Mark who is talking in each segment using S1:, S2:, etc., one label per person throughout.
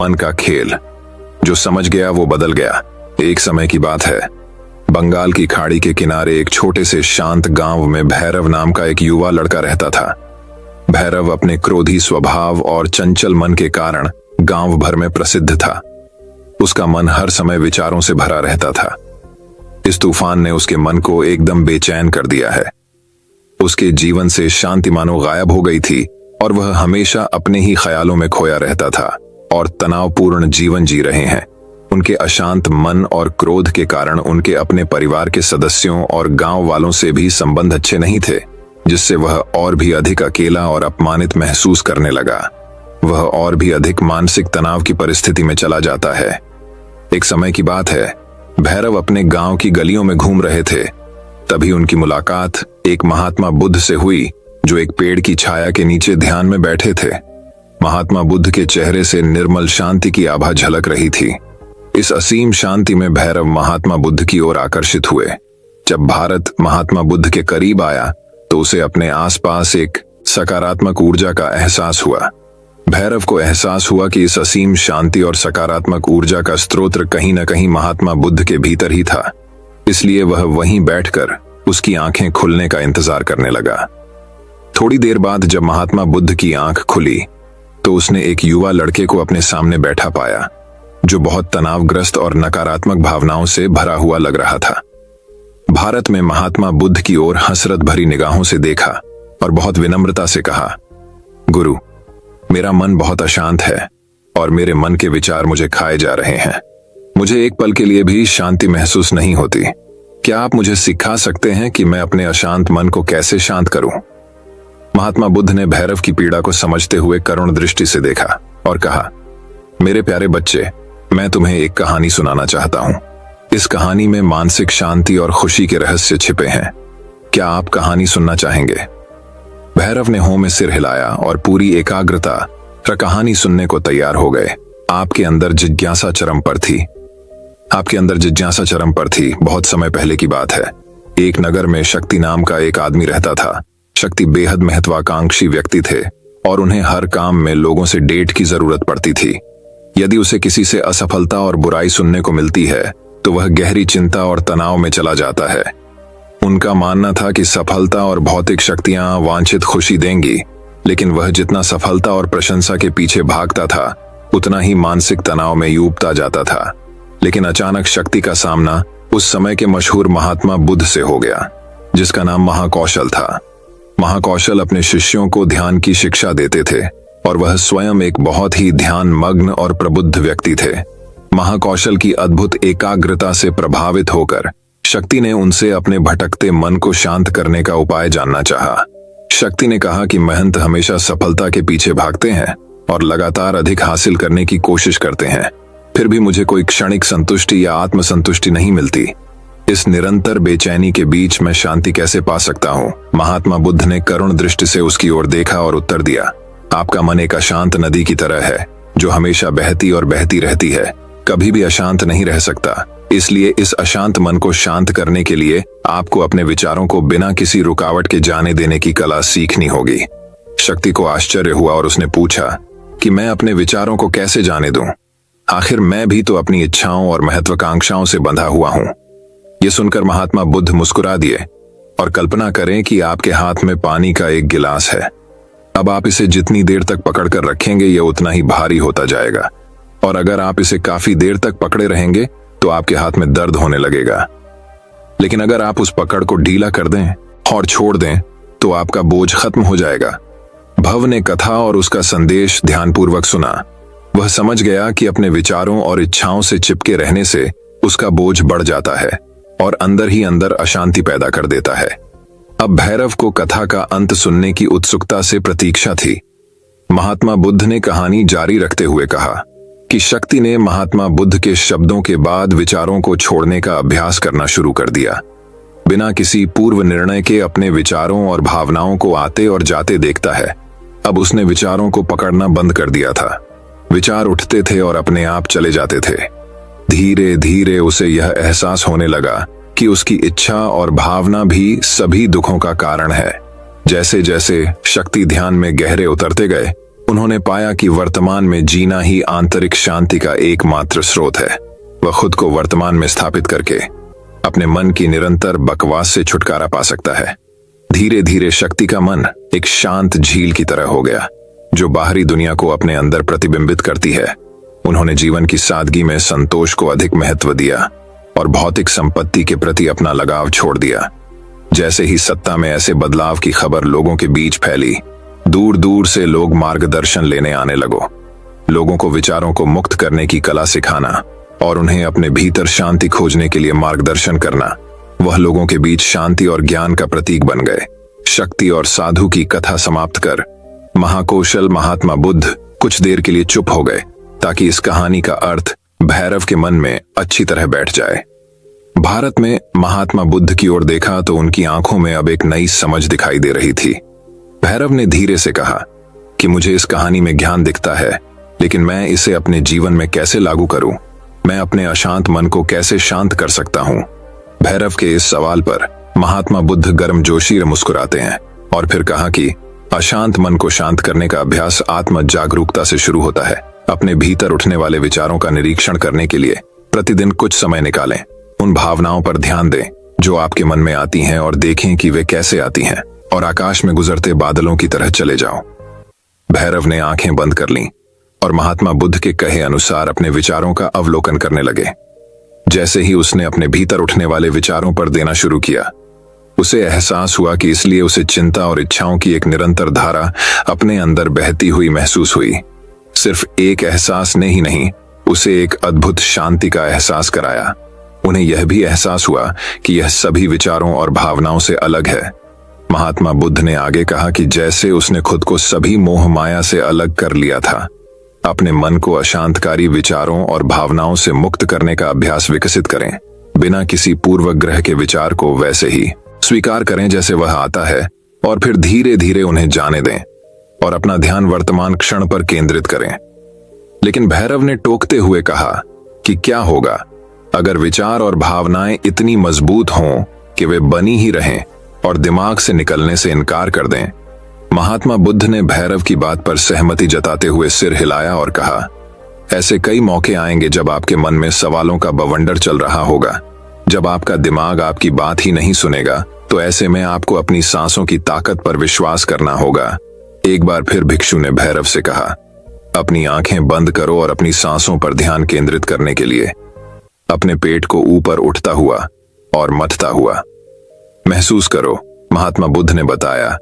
S1: मन का खेल। जो समझ गया वो बदल गया। एक समय की बात है, बंगाल की खाड़ी के किनारे एक छोटे से शांत गांव में भैरव नाम का एक युवा लड़का रहता था। भैरव अपने क्रोधी स्वभाव और चंचल मन के कारण गांव भर में प्रसिद्ध था। उसका मन हर समय विचारों से भरा रहता था। इस तूफान ने उसके मन को एकदम बेचैन कर दिया है। उसके जीवन से शांति मानो गायब हो गई थी और वह हमेशा अपने ही ख्यालों में खोया रहता था और तनावपूर्ण जीवन जी रहे हैं। उनके अशांत मन और क्रोध के कारण उनके अपने परिवार के सदस्यों और गांव वालों से भी संबंध अच्छे नहीं थे, जिससे वह और भी अधिक अकेला और अपमानित महसूस करने लगा। वह और भी अधिक मानसिक तनाव की परिस्थिति में चला जाता है। एक समय की बात है, भैरव अपने गांव की गलियों में घूम रहे थे। तभी उनकी मुलाकात एक महात्मा बुद्ध से हुई, जो एक पेड़ की छाया के नीचे ध्यान में बैठे थे। महात्मा बुद्ध के चेहरे से निर्मल शांति की आभा झलक रही थी। इस असीम शांति में भैरव महात्मा बुद्ध की ओर आकर्षित हुए। जब भारत महात्मा बुद्ध के करीब आया तो उसे अपने आसपास एक सकारात्मक ऊर्जा का एहसास हुआ। भैरव को एहसास हुआ कि इस असीम शांति और सकारात्मक ऊर्जा का स्रोत कहीं न कहीं महात्मा बुद्ध के भीतर ही था। इसलिए वह वहीं बैठकर उसकी आंखें खुलने का इंतजार करने लगा। थोड़ी देर बाद जब महात्मा बुद्ध की आंख खुली तो उसने एक युवा लड़के को अपने सामने बैठा पाया, जो बहुत तनावग्रस्त और नकारात्मक भावनाओं से भरा हुआ लग रहा था। भारत में महात्मा बुद्ध की ओर हसरत भरी निगाहों से देखा और बहुत विनम्रता से कहा, गुरु, मेरा मन बहुत अशांत है और मेरे मन के विचार मुझे खाए जा रहे हैं। मुझे एक पल के लिए भी शांति महसूस नहीं होती। क्या आप मुझे सिखा सकते हैं कि मैं अपने अशांत मन को कैसे शांत करूं? महात्मा बुद्ध ने भैरव की पीड़ा को समझते हुए करुण दृष्टि से देखा और कहा, मेरे प्यारे बच्चे, मैं तुम्हें एक कहानी सुनाना चाहता हूं। इस कहानी में मानसिक शांति और खुशी के रहस्य छिपे हैं। क्या आप कहानी सुनना चाहेंगे? भैरव ने हों में सिर हिलाया और पूरी एकाग्रता कहानी सुनने को तैयार हो गए। आपके अंदर जिज्ञासा चरम पर थी। बहुत समय पहले की बात है। एक नगर में शक्ति नाम का एक आदमी रहता था। शक्ति बेहद महत्वाकांक्षी व्यक्ति थे और उन्हें हर काम में लोगों से डेट की जरूरत पड़ती थी। यदि उसे किसी से असफलता और बुराई सुनने को मिलती है तो वह गहरी चिंता और तनाव में चला जाता है। उनका मानना था कि सफलता और भौतिक शक्तियां वांछित खुशी देंगी, लेकिन वह जितना सफलता और प्रशंसा के पीछे भागता था उतना ही मानसिक तनाव में यूबता जाता था। लेकिन अचानक शक्ति का सामना उस समय के मशहूर महात्मा बुद्ध से हो गया, जिसका नाम महाकौशल था। महाकौशल अपने शिष्यों को ध्यान की शिक्षा देते थे और वह स्वयं एक बहुत ही ध्यान मग्न और प्रबुद्ध व्यक्ति थे। महाकौशल की अद्भुत एकाग्रता से प्रभावित होकर शक्ति ने उनसे अपने भटकते मन को शांत करने का उपाय जानना चाहा। शक्ति ने कहा कि महंत हमेशा सफलता के पीछे भागते हैं और लगातार अधिक हासिल करने की कोशिश करते हैं, फिर भी मुझे कोई क्षणिक संतुष्टि या आत्मसंतुष्टि नहीं मिलती। इस निरंतर बेचैनी के बीच मैं शांति कैसे पा सकता हूँ? महात्मा बुद्ध ने करुण दृष्टि से उसकी ओर देखा और उत्तर दिया, आपका मन एक अशांत नदी की तरह है, जो हमेशा बहती और बहती रहती है, कभी भी अशांत नहीं रह सकता। इसलिए इस अशांत मन को शांत करने के लिए आपको अपने विचारों को बिना किसी रुकावट के जाने देने की कला सीखनी होगी। शक्ति को आश्चर्य हुआ और उसने पूछा कि मैं अपने विचारों को कैसे जाने दूं? आखिर मैं भी तो अपनी इच्छाओं और महत्वाकांक्षाओं से बंधा हुआ हूं। ये सुनकर महात्मा बुद्ध मुस्कुरा दिए और कल्पना करें कि आपके हाथ में पानी का एक गिलास है। अब आप इसे जितनी देर तक पकड़कर रखेंगे यह उतना ही भारी होता जाएगा, और अगर आप इसे काफी देर तक पकड़े रहेंगे तो आपके हाथ में दर्द होने लगेगा। लेकिन अगर आप उस पकड़ को ढीला कर दें और छोड़ दें तो आपका बोझ खत्म हो जाएगा। भव ने कथा और उसका संदेश ध्यानपूर्वक सुना। वह समझ गया कि अपने विचारों और इच्छाओं से चिपके रहने से उसका बोझ बढ़ जाता है और अंदर ही अंदर अशांति पैदा कर देता है। अब भैरव को कथा का अंत सुनने की उत्सुकता से प्रतीक्षा थी। महात्मा बुद्ध ने कहानी जारी रखते हुए कहा कि शक्ति ने महात्मा बुद्ध के शब्दों के बाद विचारों को छोड़ने का अभ्यास करना शुरू कर दिया। बिना किसी पूर्व निर्णय के अपने विचारों और भावनाओं को आते और जाते देखता है। अब उसने विचारों को पकड़ना बंद कर दिया था। विचार उठते थे और अपने आप चले जाते थे। धीरे धीरे उसे यह एहसास होने लगा कि उसकी इच्छा और भावना भी सभी दुखों का कारण है। जैसे जैसे शक्ति ध्यान में गहरे उतरते गए उन्होंने पाया कि वर्तमान में जीना ही आंतरिक शांति का एकमात्र स्रोत है। वह खुद को वर्तमान में स्थापित करके अपने मन की निरंतर बकवास से छुटकारा पा सकता है। धीरे धीरे शक्ति का मन एक शांत झील की तरह हो गया, जो बाहरी दुनिया को अपने अंदर प्रतिबिंबित करती है। उन्होंने जीवन की सादगी में संतोष को अधिक महत्व दिया और भौतिक संपत्ति के प्रति अपना लगाव छोड़ दिया। जैसे ही सत्ता में ऐसे बदलाव की खबर लोगों के बीच फैली, दूर दूर से लोग मार्गदर्शन लेने आने लगो। लोगों को विचारों को मुक्त करने की कला सिखाना और उन्हें अपने भीतर शांति खोजने के लिए मार्गदर्शन करना, वह लोगों के बीच शांति और ज्ञान का प्रतीक बन गए। शक्ति और साधु की कथा समाप्त कर महाकौशल महात्मा बुद्ध कुछ देर के लिए चुप हो गए, ताकि इस कहानी का अर्थ भैरव के मन में अच्छी तरह बैठ जाए। भारत में महात्मा बुद्ध की ओर देखा तो उनकी आंखों में अब एक नई समझ दिखाई दे रही थी। भैरव ने धीरे से कहा कि मुझे इस कहानी में ज्ञान दिखता है, लेकिन मैं इसे अपने जीवन में कैसे लागू करूं? मैं अपने अशांत मन को कैसे शांत कर सकता हूं? भैरव के इस सवाल पर महात्मा बुद्ध गर्मजोशी से मुस्कुराते हैं और फिर कहा कि अशांत मन को शांत करने का अभ्यास आत्म जागरूकता से शुरू होता है। अपने भीतर उठने वाले विचारों का निरीक्षण करने के लिए प्रतिदिन कुछ समय निकालें। उन भावनाओं पर ध्यान दें जो आपके मन में आती हैं और देखें कि वे कैसे आती हैं, और आकाश में गुजरते बादलों की तरह चले जाओ। भैरव ने आंखें बंद कर लीं और महात्मा बुद्ध के कहे अनुसार अपने विचारों का अवलोकन करने लगे। जैसे ही उसने अपने भीतर उठने वाले विचारों पर देना शुरू किया, उसे एहसास हुआ कि इसलिए उसे चिंता और इच्छाओं की एक निरंतर धारा अपने अंदर बहती हुई महसूस हुई। सिर्फ एक एहसास ने ही नहीं, उसे एक अद्भुत शांति का एहसास कराया। उन्हें यह भी एहसास हुआ कि यह सभी विचारों और भावनाओं से अलग है। महात्मा बुद्ध ने आगे कहा कि जैसे उसने खुद को सभी मोह माया से अलग कर लिया था, अपने मन को अशांतकारी विचारों और भावनाओं से मुक्त करने का अभ्यास विकसित करें। बिना किसी पूर्वग्रह के विचार को वैसे ही स्वीकार करें जैसे वह आता है, और फिर धीरे धीरे उन्हें जाने दें और अपना ध्यान वर्तमान क्षण पर केंद्रित करें। लेकिन भैरव ने टोकते हुए कहा कि क्या होगा अगर विचार और भावनाएं इतनी मजबूत हों कि वे बनी ही रहें और दिमाग से निकलने से इनकार कर दें। महात्मा बुद्ध ने भैरव की बात पर सहमति जताते हुए सिर हिलाया और कहा, ऐसे कई मौके आएंगे जब आपके मन में सवालों का बवंडर चल रहा होगा। जब आपका दिमाग आपकी बात ही नहीं सुनेगा, तो ऐसे में आपको अपनी सांसों की ताकत पर विश्वास करना होगा। एक बार फिर भिक्षु ने भैरव से कहा, अपनी आंखें बंद करो और अपनी सांसों पर ध्यान केंद्रित करने के लिए अपने पेट को ऊपर उठता हुआ और मथता हुआ महसूस करो। महात्मा बुद्ध ने बताया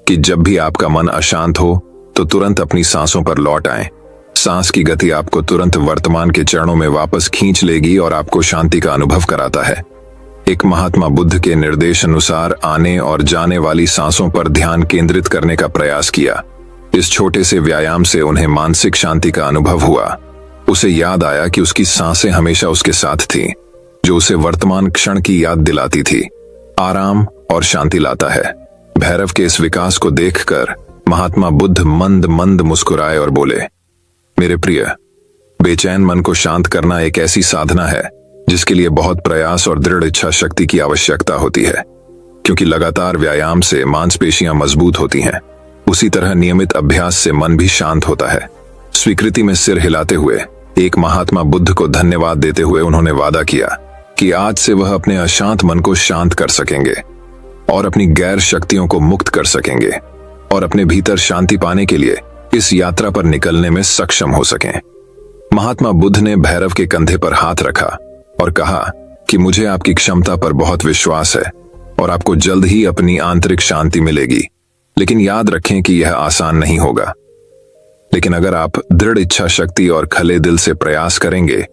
S1: कि जब भी आपका मन अशांत हो तो तुरंत अपनी सांसों पर लौट आएं। सांस की गति आपको तुरंत वर्तमान के चरणों में वापस खींच लेगी और आपको शांति का अनुभव कराता है। एक महात्मा बुद्ध के निर्देश अनुसार आने और जाने वाली सांसों पर ध्यान केंद्रित करने का प्रयास किया। इस छोटे से व्यायाम से उन्हें मानसिक शांति का अनुभव हुआ। उसे याद आया कि उसकी सांसें हमेशा उसके साथ थीं, जो उसे वर्तमान क्षण की याद दिलाती थी। आराम और शांति लाता है। भैरव के इस विकास को देखकर महात्मा बुद्ध मंद मंद मुस्कुराए और बोले, मेरे प्रिय, बेचैन मन को शांत करना एक ऐसी साधना है जिसके लिए बहुत प्रयास और दृढ़ इच्छा शक्ति की आवश्यकता होती है। क्योंकि लगातार व्यायाम से मांसपेशियां मजबूत होती हैं, उसी तरह नियमित अभ्यास से मन भी शांत होता है। स्वीकृति में सिर हिलाते हुए एक महात्मा बुद्ध को धन्यवाद देते हुए उन्होंने वादा किया कि आज से वह अपने अशांत मन को शांत कर सकेंगे और अपनी गैर शक्तियों को मुक्त कर सकेंगे और अपने भीतर शांति पाने के लिए इस यात्रा पर निकलने में सक्षम हो सकें। महात्मा बुद्ध ने भैरव के कंधे पर हाथ रखा और कहा कि मुझे आपकी क्षमता पर बहुत विश्वास है और आपको जल्द ही अपनी आंतरिक शांति मिलेगी। लेकिन याद रखें कि यह आसान नहीं होगा। लेकिन अगर आप दृढ़ इच्छा शक्ति और खले दिल से प्रयास करेंगे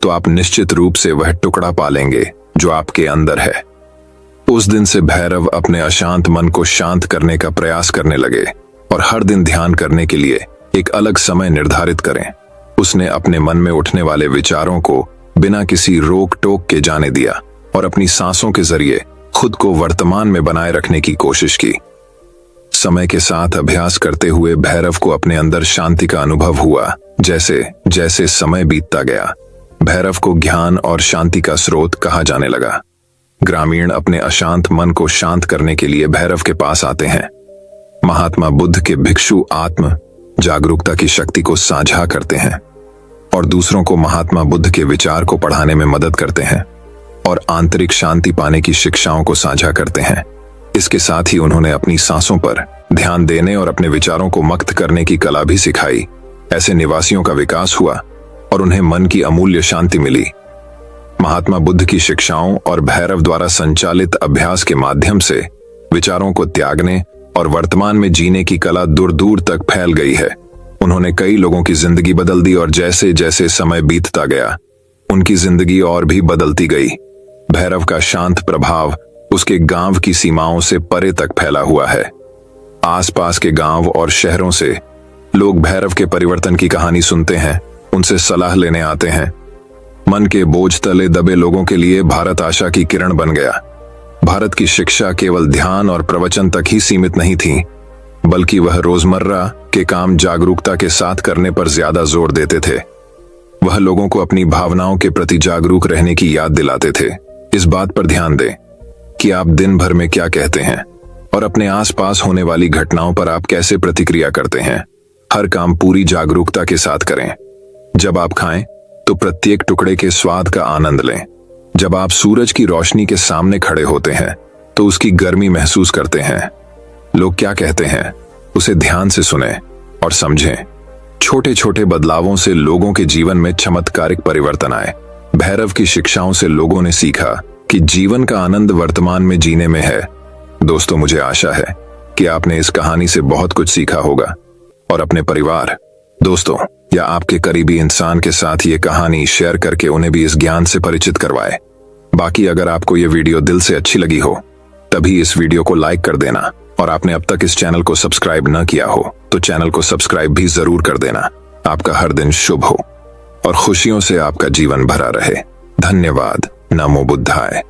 S1: तो आप निश्चित रूप से वह टुकड़ा पालेंगे जो आपके अंदर है। उस दिन से भैरव अपने अशांत मन को शांत करने का प्रयास करने लगे और हर दिन ध्यान करने के लिए एक अलग समय निर्धारित करें। उसने अपने मन में उठने वाले विचारों को बिना किसी रोक टोक के जाने दिया और अपनी सांसों के जरिए खुद को वर्तमान में बनाए रखने की कोशिश की। समय के साथ अभ्यास करते हुए भैरव को अपने अंदर शांति का अनुभव हुआ। जैसे जैसे समय बीतता गया, भैरव को ज्ञान और शांति का स्रोत कहा जाने लगा। ग्रामीण अपने अशांत मन को शांत करने के लिए भैरव के पास आते हैं। महात्मा बुद्ध के भिक्षु आत्म जागरूकता की शक्ति को साझा करते हैं और दूसरों को महात्मा बुद्ध के विचार को पढ़ाने में मदद करते हैं और आंतरिक शांति पाने की शिक्षाओं को साझा करते हैं। इसके साथ ही उन्होंने अपनी सांसों पर ध्यान देने और अपने विचारों को मक्त करने की कला भी सिखाई। ऐसे निवासियों का विकास हुआ और उन्हें मन की अमूल्य शांति मिली। महात्मा बुद्ध की शिक्षाओं और भैरव द्वारा संचालित अभ्यास के माध्यम से विचारों को त्यागने और वर्तमान में जीने की कला दूर दूर तक फैल गई है। उन्होंने कई लोगों की जिंदगी बदल दी और जैसे जैसे समय बीतता गया उनकी जिंदगी और भी बदलती गई। भैरव का शांत प्रभाव उसके गांव की सीमाओं से परे तक फैला हुआ है। आसपास के गांव और शहरों से लोग भैरव के परिवर्तन की कहानी सुनते हैं, उनसे सलाह लेने आते हैं। मन के बोझ तले दबे लोगों के लिए भारत आशा की किरण बन गया। भारत की शिक्षा केवल ध्यान और प्रवचन तक ही सीमित नहीं थी, बल्कि वह रोजमर्रा के काम जागरूकता के साथ करने पर ज्यादा जोर देते थे। वह लोगों को अपनी भावनाओं के प्रति जागरूक रहने की याद दिलाते थे। इस बात पर ध्यान दें कि आप दिन भर में क्या कहते हैं और अपने आसपास होने वाली घटनाओं पर आप कैसे प्रतिक्रिया करते हैं। हर काम पूरी जागरूकता के साथ करें। जब आप खाएं तो प्रत्येक टुकड़े के स्वाद का आनंद लें। जब आप सूरज की रोशनी के सामने खड़े होते हैं तो उसकी गर्मी महसूस करते हैं। लोग क्या कहते हैं उसे ध्यान से सुनें और समझें। छोटे छोटे बदलावों से लोगों के जीवन में चमत्कारिक परिवर्तन आए। भैरव की शिक्षाओं से लोगों ने सीखा कि जीवन का आनंद वर्तमान में जीने में है। दोस्तों, मुझे आशा है कि आपने इस कहानी से बहुत कुछ सीखा होगा और अपने परिवार, दोस्तों या आपके करीबी इंसान के साथ ये कहानी शेयर करके उन्हें भी इस ज्ञान से परिचित करवाए। बाकी अगर आपको ये वीडियो दिल से अच्छी लगी हो तभी इस वीडियो को लाइक कर देना और आपने अब तक इस चैनल को सब्सक्राइब न किया हो तो चैनल को सब्सक्राइब भी जरूर कर देना। आपका हर दिन शुभ हो और खुशियों से आपका जीवन भरा रहे। धन्यवाद। नमो बुद्धाय।